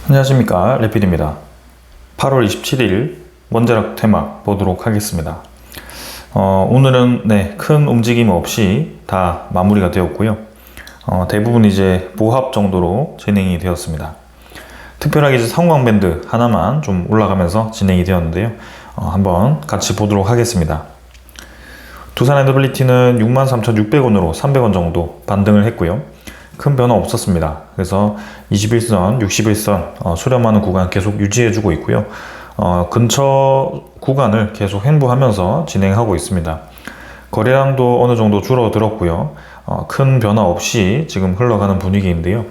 안녕하십니까, 래필입니다. 8월 27일 원자력 테마 보도록 하겠습니다. 오늘은 큰 움직임 없이 다 마무리가 되었고요. 대부분 이제 보합 정도로 진행이 되었습니다. 특별하게 이제 성광밴드 하나만 좀 올라가면서 진행이 되었는데요. 한번 같이 보도록 하겠습니다. 두산 엔더빌리티는 63,600원으로 300원 정도 반등을 했고요. 큰 변화 없었습니다. 그래서 21선, 61선 수렴하는 구간 계속 유지해주고 있고요. 근처 구간을 계속 횡보하면서 진행하고 있습니다. 거래량도 어느 정도 줄어들었고요. 큰 변화 없이 지금 흘러가는 분위기인데요.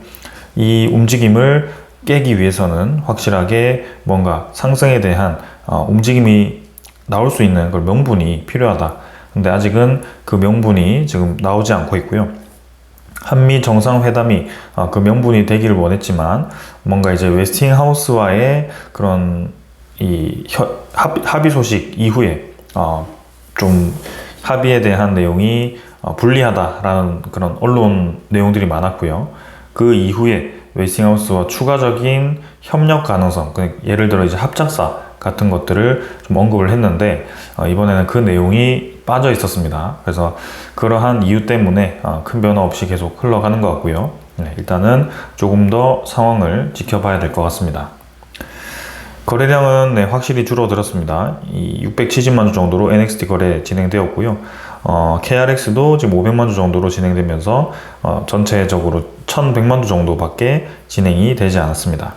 이 움직임을 깨기 위해서는 확실하게 뭔가 상승에 대한 움직임이 나올 수 있는 그 명분이 필요하다. 근데 아직은 그 명분이 지금 나오지 않고 있고요. 한미 정상회담이 그 명분이 되기를 원했지만 뭔가 이제 웨스팅하우스와의 그런 합의 소식 이후에 좀 합의에 대한 내용이 불리하다라는 그런 언론 내용들이 많았고요. 그 이후에 웨스팅하우스와 추가적인 협력 가능성, 예를 들어 이제 합작사 같은 것들을 좀 언급을 했는데 이번에는 그 내용이 빠져 있었습니다. 그래서 그러한 이유 때문에 큰 변화 없이 계속 흘러가는 것 같고요. 일단은 조금 더 상황을 지켜봐야 될 것 같습니다. 거래량은 확실히 줄어들었습니다. 670만 주 정도로 NXT 거래 진행되었고요. KRX도 지금 500만 주 정도로 진행되면서 전체적으로 1100만 주 정도밖에 진행이 되지 않았습니다.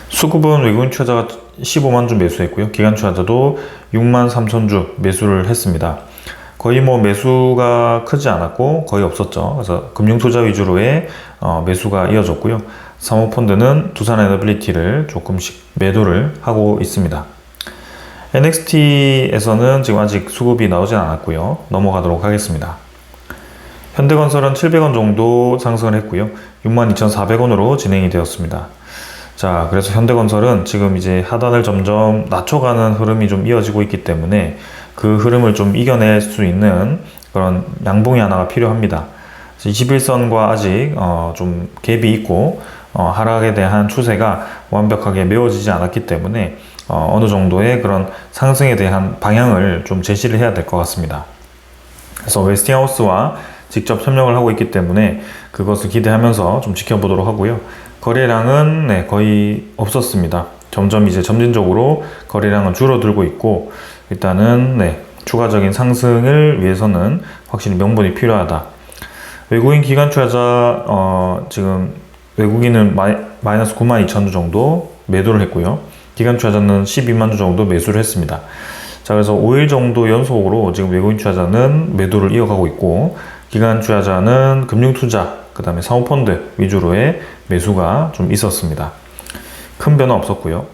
수급은 외국인 투자자가 15만 주 매수했고요. 기관 투자자도 6만 3천 주 매수를 했습니다. 거의 매수가 크지 않았고 거의 없었죠. 그래서 금융투자 위주로의 매수가 이어졌고요. 사모펀드는 두산 엔더빌리티를 조금씩 매도를 하고 있습니다. NXT에서는 지금 아직 수급이 나오진 않았고요. 넘어가도록 하겠습니다. 현대건설은 700원 정도 상승을 했고요. 62,400원으로 진행이 되었습니다. 자, 그래서 현대건설은 지금 이제 하단을 점점 낮춰가는 흐름이 좀 이어지고 있기 때문에 그 흐름을 좀 이겨낼 수 있는 그런 양봉이 하나가 필요합니다. 21선과 아직 좀 갭이 있고 하락에 대한 추세가 완벽하게 메워지지 않았기 때문에 어느 정도의 그런 상승에 대한 방향을 좀 제시를 해야 될 것 같습니다. 그래서 웨스팅하우스와 직접 협력을 하고 있기 때문에 그것을 기대하면서 좀 지켜보도록 하고요. 거래량은 거의 없었습니다. 점점 이제 점진적으로 거래량은 줄어들고 있고 일단은 추가적인 상승을 위해서는 확실히 명분이 필요하다. 외국인 기관 투자자 지금 외국인은 마이너스 92,000주 정도 매도를 했고요. 기관 투자자는 12만 주 정도 매수를 했습니다. 자, 그래서 5일 정도 연속으로 지금 외국인 투자자는 매도를 이어가고 있고 기관 투자자는 금융투자, 그 다음에 사모펀드 위주로의 매수가 좀 있었습니다. 큰 변화 없었고요.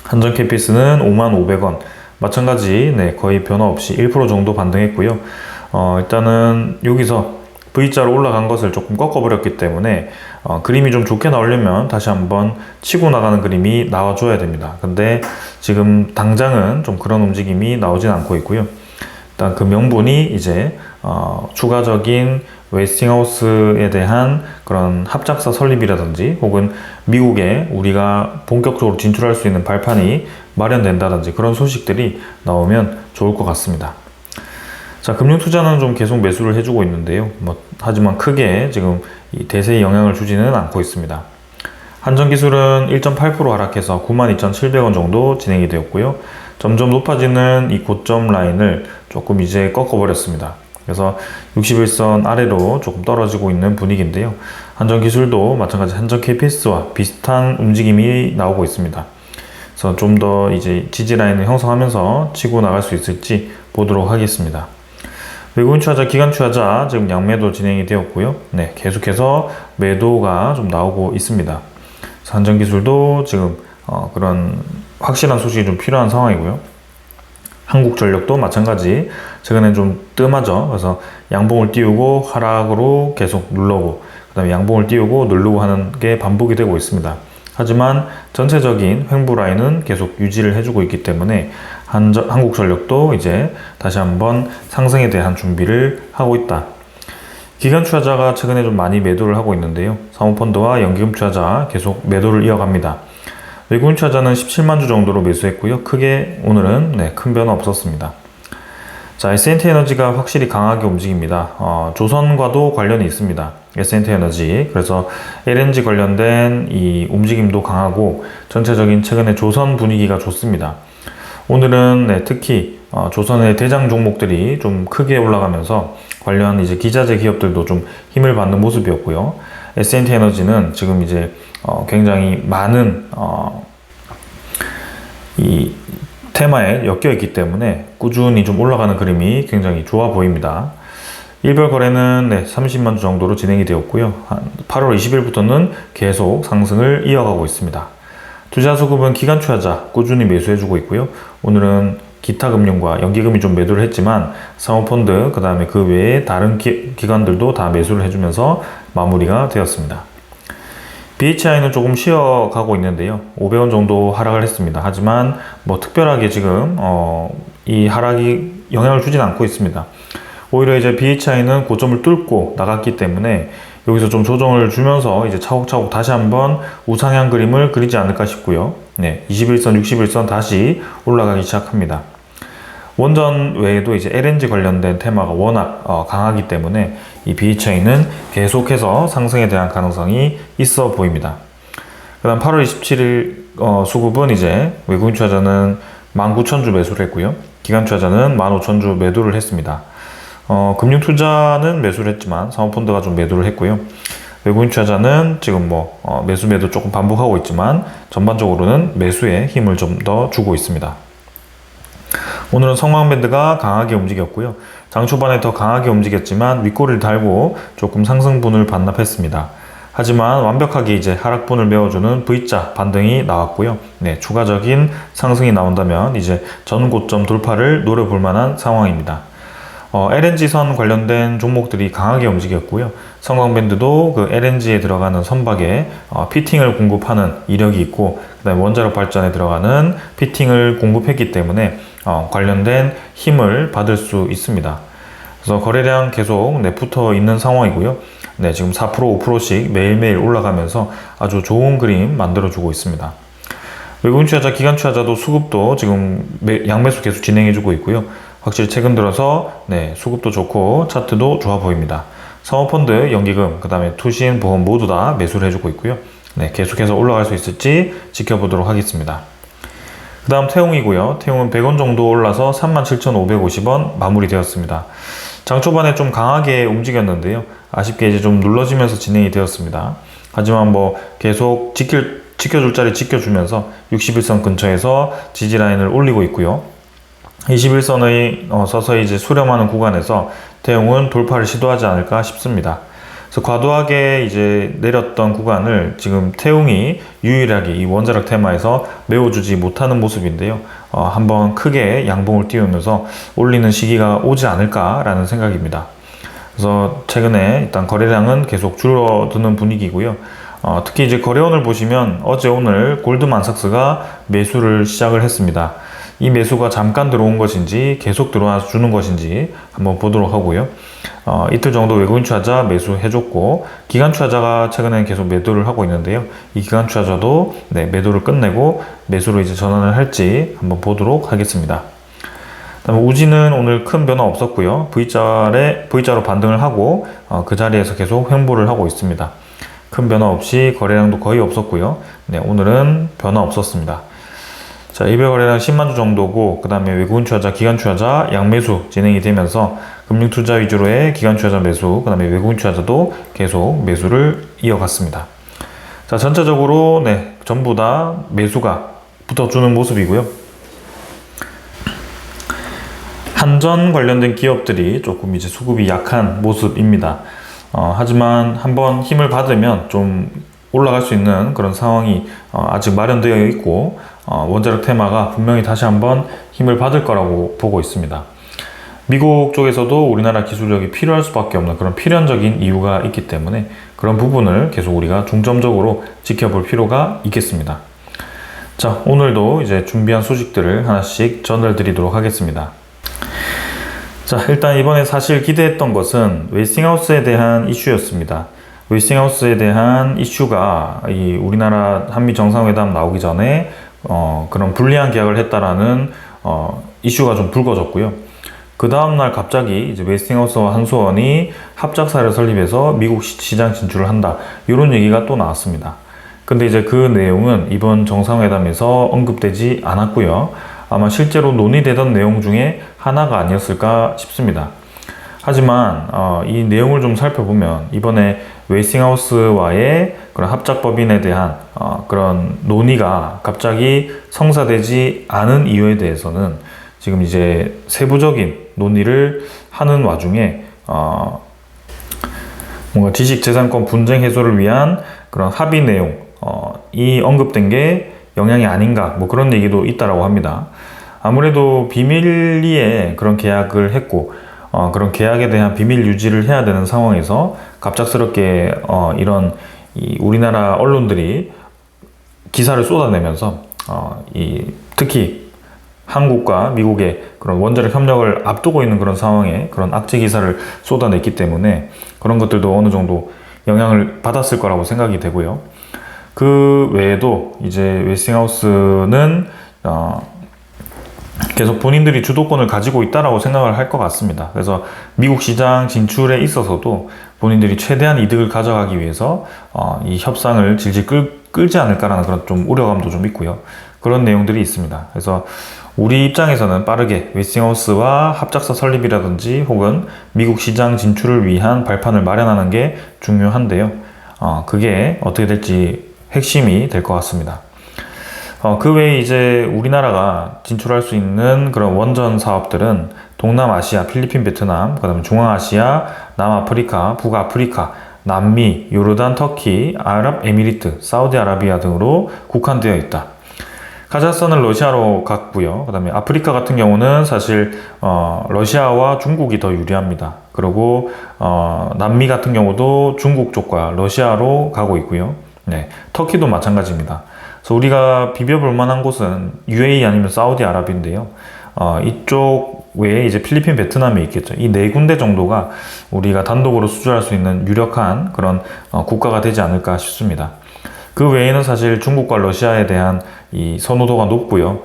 한전 KPS는 55,000원, 마찬가지 거의 변화 없이 1% 정도 반등했고요. 일단은 여기서 V자로 올라간 것을 조금 꺾어버렸기 때문에 그림이 좀 좋게 나오려면 다시 한번 치고 나가는 그림이 나와줘야 됩니다. 근데 지금 당장은 좀 그런 움직임이 나오진 않고 있고요. 일단 그 명분이 이제 추가적인 웨스팅하우스에 대한 그런 합작사 설립이라든지 혹은 미국에 우리가 본격적으로 진출할 수 있는 발판이 마련된다든지 그런 소식들이 나오면 좋을 것 같습니다. 자, 금융투자는 좀 계속 매수를 해주고 있는데요. 하지만 크게 지금 이 대세에 영향을 주지는 않고 있습니다. 한전기술은 1.8% 하락해서 92,700원 정도 진행이 되었고요. 점점 높아지는 이 고점 라인을 조금 이제 꺾어버렸습니다. 그래서 61선 아래로 조금 떨어지고 있는 분위기인데요. 한전기술도 마찬가지 한전 KPS와 비슷한 움직임이 나오고 있습니다. 그래서 좀 더 이제 지지 라인을 형성하면서 치고 나갈 수 있을지 보도록 하겠습니다. 외국인 투자자, 기관 투자자 지금 양매도 진행이 되었고요. 계속해서 매도가 좀 나오고 있습니다. 한전기술도 지금 그런 확실한 소식이 좀 필요한 상황이고요. 한국전력도 마찬가지 최근에 좀 뜸하죠. 그래서 양봉을 띄우고 하락으로 계속 눌러오고 그 다음에 양봉을 띄우고 누르고 하는 게 반복이 되고 있습니다. 하지만 전체적인 횡보 라인은 계속 유지를 해주고 있기 때문에 한국전력도 이제 다시 한번 상승에 대한 준비를 하고 있다. 기관 투자자가 최근에 좀 많이 매도를 하고 있는데요. 사모펀드와 연기금 투자자 계속 매도를 이어갑니다. 외국인 투자자는 17만 주 정도로 매수했고요. 크게 오늘은 큰 변화 없었습니다. 자, S&T 에너지가 확실히 강하게 움직입니다. 조선과도 관련이 있습니다. S&T 에너지. 그래서 LNG 관련된 이 움직임도 강하고 전체적인 최근에 조선 분위기가 좋습니다. 오늘은 특히 조선의 대장 종목들이 좀 크게 올라가면서 관련 이제 기자재 기업들도 좀 힘을 받는 모습이었고요. S&T 에너지는 지금 이제 굉장히 많은 이 테마에 엮여 있기 때문에 꾸준히 좀 올라가는 그림이 굉장히 좋아 보입니다. 일별 거래는 30만 주 정도로 진행이 되었고요. 8월 20일부터는 계속 상승을 이어가고 있습니다. 투자 수급은 기관 투자자 꾸준히 매수해주고 있고요. 오늘은 기타 금융과 연기금이 좀 매도를 했지만 사모펀드, 그 다음에 그 외에 다른 기관들도 다 매수를 해주면서 마무리가 되었습니다. BHI는 조금 쉬어가고 있는데요. 500원 정도 하락을 했습니다. 하지만 뭐 특별하게 지금 이 하락이 영향을 주진 않고 있습니다. 오히려 이제 BHI는 고점을 뚫고 나갔기 때문에 여기서 좀 조정을 주면서 이제 차곡차곡 다시 한번 우상향 그림을 그리지 않을까 싶고요. 21선, 61선 다시 올라가기 시작합니다. 원전 외에도 이제 LNG 관련된 테마가 워낙 강하기 때문에 이 BHI는 계속해서 상승에 대한 가능성이 있어 보입니다. 그 다음 8월 27일 수급은 이제 외국인 투자자는 19,000주 매수를 했고요. 기관 투자자는 15,000주 매도를 했습니다. 금융 투자는 매수를 했지만 사모펀드가 좀 매도를 했고요. 외국인 투자자는 지금 매도 조금 반복하고 있지만 전반적으로는 매수에 힘을 좀 더 주고 있습니다. 오늘은 성황밴드가 강하게 움직였고요. 장 초반에 더 강하게 움직였지만 윗꼬리를 달고 조금 상승분을 반납했습니다. 하지만 완벽하게 이제 하락분을 메워주는 V자 반등이 나왔고요. 추가적인 상승이 나온다면 이제 전 고점 돌파를 노려볼 만한 상황입니다. LNG선 관련된 종목들이 강하게 움직였고요. 성광밴드도 그 LNG에 들어가는 선박에 피팅을 공급하는 이력이 있고, 그다음에 원자력 발전에 들어가는 피팅을 공급했기 때문에 관련된 힘을 받을 수 있습니다. 그래서 거래량 계속 붙어 있는 상황이고요. 지금 4%, 5%씩 매일매일 올라가면서 아주 좋은 그림 만들어주고 있습니다. 외국인 투자자, 기관 투자자도 수급도 지금 양매수 계속 진행해주고 있고요. 확실히 최근 들어서 수급도 좋고 차트도 좋아 보입니다. 사모펀드, 연기금, 그 다음에 투신, 보험 모두 다 매수를 해주고 있고요. 계속해서 올라갈 수 있을지 지켜보도록 하겠습니다. 그 다음 태웅이고요. 태웅은 100원 정도 올라서 37,550원 마무리되었습니다. 장 초반에 좀 강하게 움직였는데요. 아쉽게 이제 좀 눌러지면서 진행이 되었습니다. 하지만 계속 지켜줄 자리 지켜주면서 61선 근처에서 지지라인을 올리고 있고요. 21선의 서서히 이제 수렴하는 구간에서 태웅은 돌파를 시도하지 않을까 싶습니다. 그래서 과도하게 이제 내렸던 구간을 지금 태웅이 유일하게 이 원자력 테마에서 메워주지 못하는 모습인데요. 한번 크게 양봉을 띄우면서 올리는 시기가 오지 않을까라는 생각입니다. 그래서 최근에 일단 거래량은 계속 줄어드는 분위기고요. 특히 이제 거래원을 보시면 어제 오늘 골드만삭스가 매수를 시작을 했습니다. 이 매수가 잠깐 들어온 것인지 계속 들어와 주는 것인지 한번 보도록 하고요. 이틀 정도 외국인 투자자 매수해줬고, 기관 투자자가 최근에 계속 매도를 하고 있는데요. 이 기관 투자자도 매도를 끝내고 매수로 이제 전환을 할지 한번 보도록 하겠습니다. 그다음에 우지는 오늘 큰 변화 없었고요. V자로 반등을 하고 그 자리에서 계속 횡보를 하고 있습니다. 큰 변화 없이 거래량도 거의 없었고요. 오늘은 변화 없었습니다. 자, 일별 거래량 10만 주 정도고, 그 다음에 외국인 투자자, 기관 투자자 양매수 진행이 되면서 금융 투자 위주로의 기관 투자자 매수, 그 다음에 외국인 투자자도 계속 매수를 이어갔습니다. 자, 전체적으로 전부 다 매수가 붙어주는 모습이고요. 한전 관련된 기업들이 조금 이제 수급이 약한 모습입니다. 하지만 한번 힘을 받으면 좀 올라갈 수 있는 그런 상황이 아직 마련되어 있고, 원자력 테마가 분명히 다시 한번 힘을 받을 거라고 보고 있습니다. 미국 쪽에서도 우리나라 기술력이 필요할 수밖에 없는 그런 필연적인 이유가 있기 때문에 그런 부분을 계속 우리가 중점적으로 지켜볼 필요가 있겠습니다. 자, 오늘도 이제 준비한 소식들을 하나씩 전달드리도록 하겠습니다. 자, 일단 이번에 사실 기대했던 것은 웨스팅하우스에 대한 이슈였습니다. 웨스팅하우스에 대한 이슈가 이 우리나라 한미 정상회담 나오기 전에 그런 불리한 계약을 했다라는 이슈가 좀 불거졌고요. 그 다음날 갑자기 이제 웨스팅하우스와 한수원이 합작사를 설립해서 미국 시장 진출을 한다, 이런 얘기가 또 나왔습니다. 근데 이제 그 내용은 이번 정상회담에서 언급되지 않았고요. 아마 실제로 논의되던 내용 중에 하나가 아니었을까 싶습니다. 하지만 이 내용을 좀 살펴보면 이번에 웨스팅하우스와의 그런 합작법인에 대한 그런 논의가 갑자기 성사되지 않은 이유에 대해서는 지금 이제 세부적인 논의를 하는 와중에 뭔가 지식재산권 분쟁 해소를 위한 그런 합의 내용 이 언급된 게 영향이 아닌가, 뭐 그런 얘기도 있다라고 합니다. 아무래도 비밀리에 그런 계약을 했고 그런 계약에 대한 비밀 유지를 해야 되는 상황에서 갑작스럽게 이런 우리나라 언론들이 기사를 쏟아내면서 특히 한국과 미국의 그런 원자력 협력을 앞두고 있는 그런 상황에 그런 악재 기사를 쏟아냈기 때문에 그런 것들도 어느 정도 영향을 받았을 거라고 생각이 되고요. 그 외에도 이제 웨스팅하우스는 계속 본인들이 주도권을 가지고 있다라고 생각을 할 것 같습니다. 그래서 미국 시장 진출에 있어서도 본인들이 최대한 이득을 가져가기 위해서 이 협상을 질질 끌지 않을까라는 그런 좀 우려감도 좀 있고요. 그런 내용들이 있습니다. 그래서 우리 입장에서는 빠르게 웨스팅하우스와 합작사 설립이라든지 혹은 미국 시장 진출을 위한 발판을 마련하는 게 중요한데요. 그게 어떻게 될지 핵심이 될 것 같습니다. 그 외에 이제 우리나라가 진출할 수 있는 그런 원전 사업들은 동남아시아, 필리핀, 베트남, 그다음에 중앙아시아, 남아프리카, 북아프리카, 남미, 요르단, 터키, 아랍에미리트, 사우디아라비아 등으로 국한되어 있다. 카자흐스탄은 러시아로 갔고요. 그다음에 아프리카 같은 경우는 사실 러시아와 중국이 더 유리합니다. 그리고 남미 같은 경우도 중국 쪽과 러시아로 가고 있고요. 네, 터키도 마찬가지입니다. 그래서 우리가 비벼볼 만한 곳은 UAE 아니면 사우디아라비아인데요. 이쪽 외에 이제 필리핀, 베트남이 있겠죠. 이 네 군데 정도가 우리가 단독으로 수주할 수 있는 유력한 그런 국가가 되지 않을까 싶습니다. 그 외에는 사실 중국과 러시아에 대한 이 선호도가 높고요.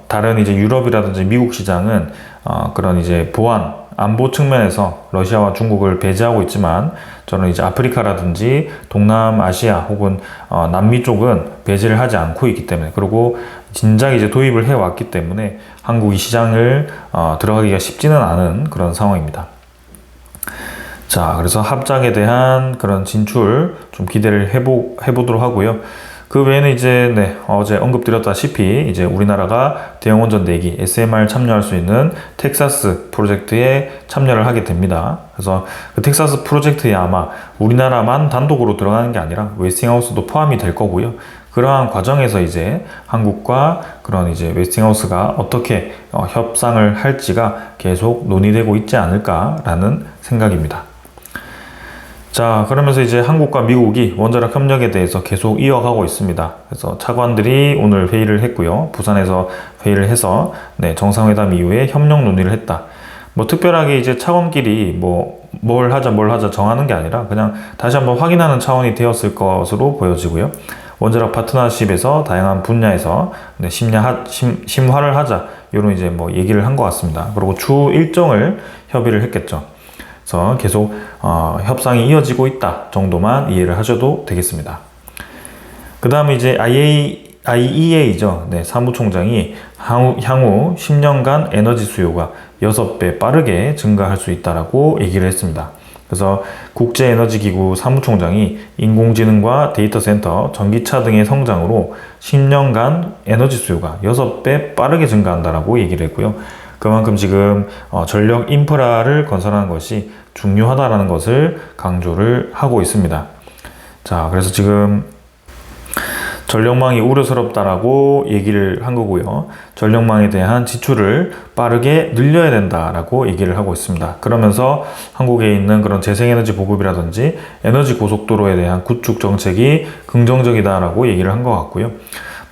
다른 이제 유럽이라든지 미국 시장은 그런 이제 보안, 안보 측면에서 러시아와 중국을 배제하고 있지만 저는 이제 아프리카라든지 동남아시아 혹은 남미 쪽은 배제를 하지 않고 있기 때문에, 그리고 진작 이제 도입을 해왔기 때문에 한국이 시장을 들어가기가 쉽지는 않은 그런 상황입니다. 자, 그래서 합작에 대한 그런 진출 좀 기대를 해보도록 하고요. 그 외에는 이제 어제 언급드렸다시피 이제 우리나라가 대형 원전 4기 SMR 참여할 수 있는 텍사스 프로젝트에 참여를 하게 됩니다. 그래서 그 텍사스 프로젝트에 아마 우리나라만 단독으로 들어가는 게 아니라 웨스팅하우스도 포함이 될 거고요. 그러한 과정에서 이제 한국과 그런 이제 웨스팅하우스가 어떻게 협상을 할지가 계속 논의되고 있지 않을까라는 생각입니다. 자, 그러면서 이제 한국과 미국이 원자력 협력에 대해서 계속 이어가고 있습니다. 그래서 차관들이 오늘 회의를 했고요. 부산에서 회의를 해서 정상회담 이후에 협력 논의를 했다. 뭐 특별하게 이제 차관끼리 뭘 하자 정하는 게 아니라 그냥 다시 한번 확인하는 차원이 되었을 것으로 보여지고요. 원자력 파트너십에서 다양한 분야에서 심화를 하자, 이런 이제 얘기를 한 것 같습니다. 그리고 추후 일정을 협의를 했겠죠. 그래서 계속 협상이 이어지고 있다 정도만 이해를 하셔도 되겠습니다. 그 다음에 이제 IEA죠. 사무총장이 향후 10년간 에너지 수요가 6배 빠르게 증가할 수 있다라고 얘기를 했습니다. 그래서 국제에너지기구 사무총장이 인공지능과 데이터 센터, 전기차 등의 성장으로 10년간 에너지 수요가 6배 빠르게 증가한다라고 얘기를 했고요. 그만큼 지금 전력 인프라를 건설하는 것이 중요하다라는 것을 강조를 하고 있습니다. 자, 그래서 지금 전력망이 우려스럽다라고 얘기를 한 거고요. 전력망에 대한 지출을 빠르게 늘려야 된다라고 얘기를 하고 있습니다. 그러면서 한국에 있는 그런 재생에너지 보급이라든지 에너지 고속도로에 대한 구축 정책이 긍정적이다라고 얘기를 한 것 같고요.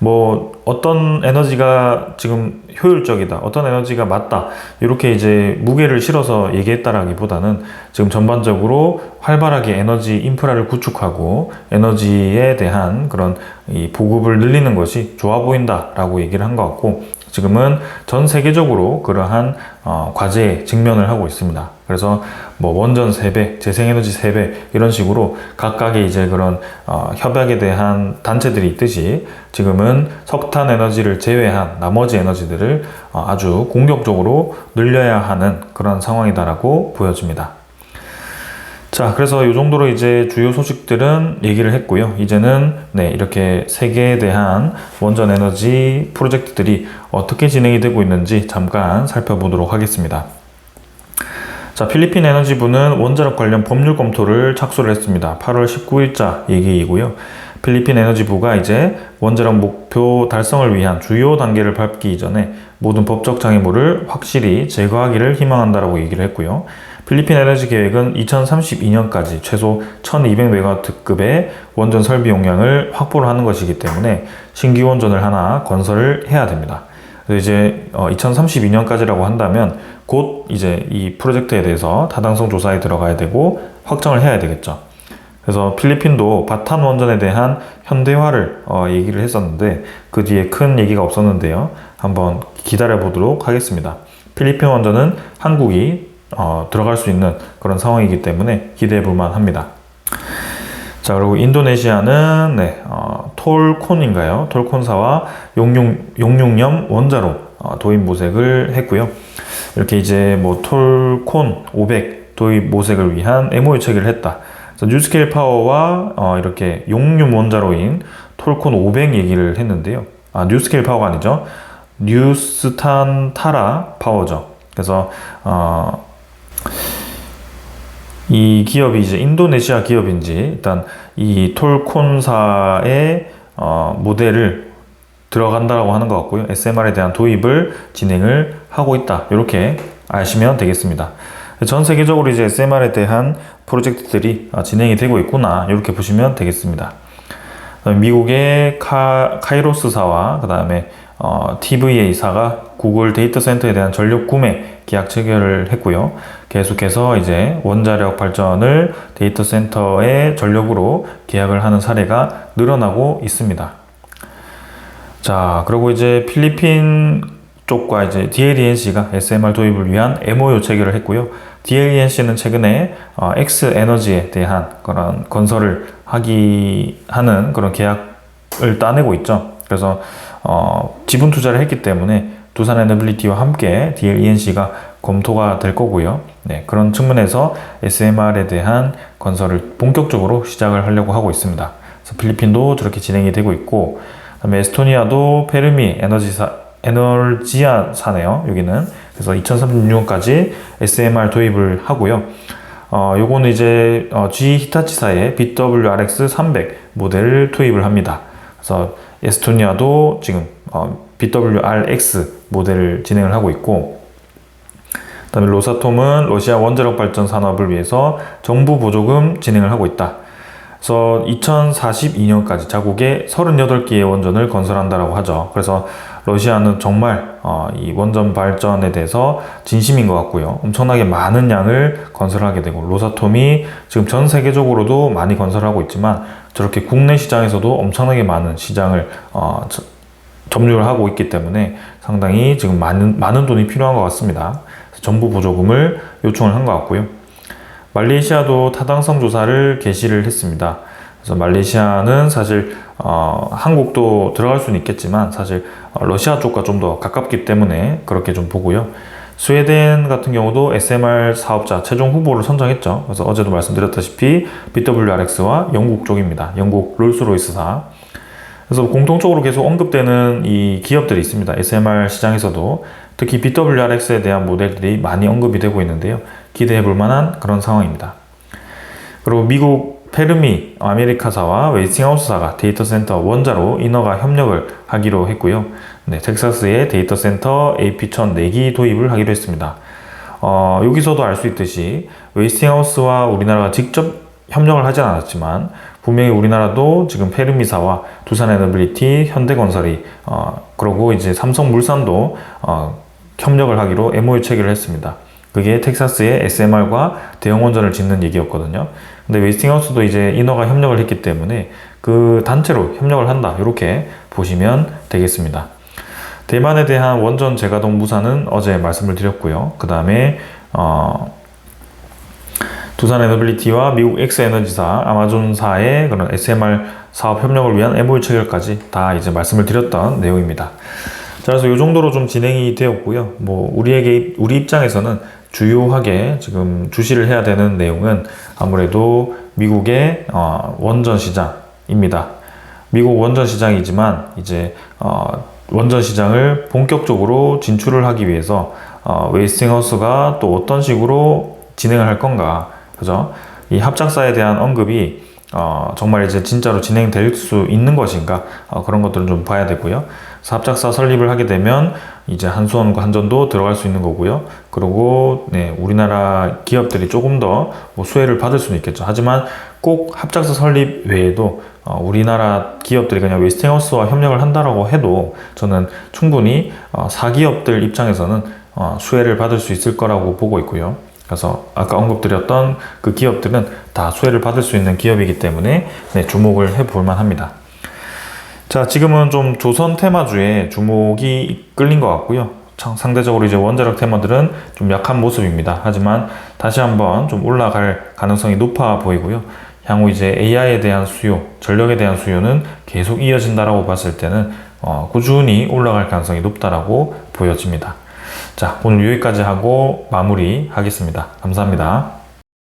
뭐 어떤 에너지가 지금 효율적이다, 어떤 에너지가 맞다, 이렇게 이제 무게를 실어서 얘기했다라기보다는 지금 전반적으로 활발하게 에너지 인프라를 구축하고 에너지에 대한 그런 이 보급을 늘리는 것이 좋아 보인다라고 얘기를 한 것 같고, 지금은 전 세계적으로 그러한 과제에 직면을 하고 있습니다. 그래서 뭐 원전 3배, 재생에너지 3배 이런 식으로 각각의 이제 그런 협약에 대한 단체들이 있듯이 지금은 석탄 에너지를 제외한 나머지 에너지들을 아주 공격적으로 늘려야 하는 그런 상황이다라고 보여집니다. 자, 그래서 이 정도로 이제 주요 소식들은 얘기를 했고요. 이제는 이렇게 세계에 대한 원전 에너지 프로젝트들이 어떻게 진행이 되고 있는지 잠깐 살펴보도록 하겠습니다. 자, 필리핀 에너지부는 원자력 관련 법률 검토를 착수를 했습니다. 8월 19일자 얘기이고요. 필리핀 에너지부가 이제 원자력 목표 달성을 위한 주요 단계를 밟기 이전에 모든 법적 장애물을 확실히 제거하기를 희망한다라고 얘기를 했고요. 필리핀 에너지 계획은 2032년까지 최소 1200메가와트급의 원전 설비 용량을 확보를 하는 것이기 때문에 신규 원전을 하나 건설을 해야 됩니다. 그래서 이제 2032년까지라고 한다면 곧 이제 이 프로젝트에 대해서 타당성 조사에 들어가야 되고 확정을 해야 되겠죠. 그래서 필리핀도 바탄 원전에 대한 현대화를 얘기를 했었는데 그 뒤에 큰 얘기가 없었는데요. 한번 기다려 보도록 하겠습니다. 필리핀 원전은 한국이 들어갈 수 있는 그런 상황이기 때문에 기대해 볼 만합니다. 자, 그리고 인도네시아는 톨콘인가요? 톨콘사와 용융염 원자로 도입 모색을 했고요. 이렇게 이제 뭐 톨콘 500 도입 모색을 위한 MOU 체결을 했다. 그래서 뉴스케일 파워와 이렇게 용융 원자로인 톨콘 500 얘기를 했는데요. 뉴스케일 파워가 아니죠. 뉴스탄타라 파워죠. 그래서 이 기업이 이제 인도네시아 기업인지 일단 이 톨콘사의 모델을 들어간다라고 하는 것 같고요. SMR에 대한 도입을 진행을 하고 있다. 이렇게 아시면 되겠습니다. 전 세계적으로 이제 SMR에 대한 프로젝트들이 진행이 되고 있구나. 이렇게 보시면 되겠습니다. 미국의 카이로스사와 그 다음에 TVA사가 구글 데이터 센터에 대한 전력 구매 계약 체결을 했고요. 계속해서 이제 원자력 발전을 데이터 센터의 전력으로 계약을 하는 사례가 늘어나고 있습니다. 자, 그리고 이제 필리핀 쪽과 이제 DLENC가 SMR 도입을 위한 MOU 체결을 했고요. DLENC는 최근에 X에너지에 대한 그런 건설을 하는 그런 계약을 따내고 있죠. 그래서 지분 투자를 했기 때문에 두산 에너빌리티와 함께 DLENC가 검토가 될 거고요. 그런 측면에서 SMR에 대한 건설을 본격적으로 시작을 하려고 하고 있습니다. 그래서 필리핀도 저렇게 진행이 되고 있고, 그다음에 에스토니아도 페르미 에너지아사네요. 여기는 그래서 2036년까지 SMR 도입을 하고요. 요거는 이제 G 히타치사의 BWRX 300 모델을 도입을 합니다. 그래서 에스토니아도 지금 BWRX 모델을 진행을 하고 있고, 그다음에 로사톰은 러시아 원자력 발전 산업을 위해서 정부 보조금 진행을 하고 있다. 그래서 2042년까지 자국에 38개의 원전을 건설한다라고 하죠. 그래서 러시아는 정말 이 원전 발전에 대해서 진심인 것 같고요. 엄청나게 많은 양을 건설하게 되고, 로사톰이 지금 전 세계적으로도 많이 건설하고 있지만 저렇게 국내 시장에서도 엄청나게 많은 시장을 점유를 하고 있기 때문에 상당히 지금 많은 돈이 필요한 것 같습니다. 정부 보조금을 요청을 한 것 같고요. 말레이시아도 타당성 조사를 개시를 했습니다. 그래서 말레이시아는 사실 한국도 들어갈 수는 있겠지만 사실 러시아 쪽과 좀 더 가깝기 때문에 그렇게 좀 보고요. 스웨덴 같은 경우도 SMR 사업자 최종 후보를 선정했죠. 그래서 어제도 말씀드렸다시피 BWRX와 영국 쪽입니다. 영국 롤스로이스사. 그래서 공통적으로 계속 언급되는 이 기업들이 있습니다. SMR 시장에서도 특히 BWRX에 대한 모델들이 많이 언급이 되고 있는데요. 기대해 볼 만한 그런 상황입니다. 그리고 미국 페르미 아메리카사와 웨이스팅하우스사가 데이터 센터 원자로 인허가 협력을 하기로 했고요. 텍사스의 데이터 센터 AP1000 4기 도입을 하기로 했습니다. 여기서도 알 수 있듯이 웨이스팅하우스와 우리나라가 직접 협력을 하진 않았지만 분명히 우리나라도 지금 페르미사와 두산에너빌리티, 현대건설이 그러고 이제 삼성물산도 협력을 하기로 MOU 체결을 했습니다. 그게 텍사스의 SMR과 대형 원전을 짓는 얘기였거든요. 근데 웨스팅하우스도 이제 인허가 협력을 했기 때문에 그 단체로 협력을 한다, 이렇게 보시면 되겠습니다. 대만에 대한 원전 재가동 무산은 어제 말씀을 드렸고요. 그 다음에 두산에너빌리티와 미국 엑스에너지사, 아마존사의 그런 SMR 사업 협력을 위한 MOU 체결까지 다 이제 말씀을 드렸던 내용입니다. 자, 그래서 이 정도로 좀 진행이 되었고요. 우리 입장에서는 주요하게 지금 주시를 해야 되는 내용은 아무래도 미국의 원전 시장입니다. 미국 원전 시장이지만 이제 원전 시장을 본격적으로 진출을 하기 위해서 웨스팅하우스가 또 어떤 식으로 진행을 할 건가, 그죠? 이 합작사에 대한 언급이 정말 이제 진짜로 진행될 수 있는 것인가, 그런 것들은 좀 봐야 되고요. 그래서 합작사 설립을 하게 되면 이제 한수원과 한전도 들어갈 수 있는 거고요. 그리고 우리나라 기업들이 조금 더 수혜를 받을 수는 있겠죠. 하지만 꼭 합작사 설립 외에도 우리나라 기업들이 그냥 웨스팅하우스와 협력을 한다라고 해도 저는 충분히 사기업들 입장에서는 수혜를 받을 수 있을 거라고 보고 있고요. 그래서 아까 언급드렸던 그 기업들은 다 수혜를 받을 수 있는 기업이기 때문에 주목을 해볼 만합니다. 자, 지금은 좀 조선 테마주에 주목이 끌린 것 같고요. 상대적으로 이제 원자력 테마들은 좀 약한 모습입니다. 하지만 다시 한번 좀 올라갈 가능성이 높아 보이고요. 향후 이제 AI에 대한 수요, 전력에 대한 수요는 계속 이어진다라고 봤을 때는 꾸준히 올라갈 가능성이 높다라고 보여집니다. 자, 오늘 여기까지 하고 마무리 하겠습니다. 감사합니다.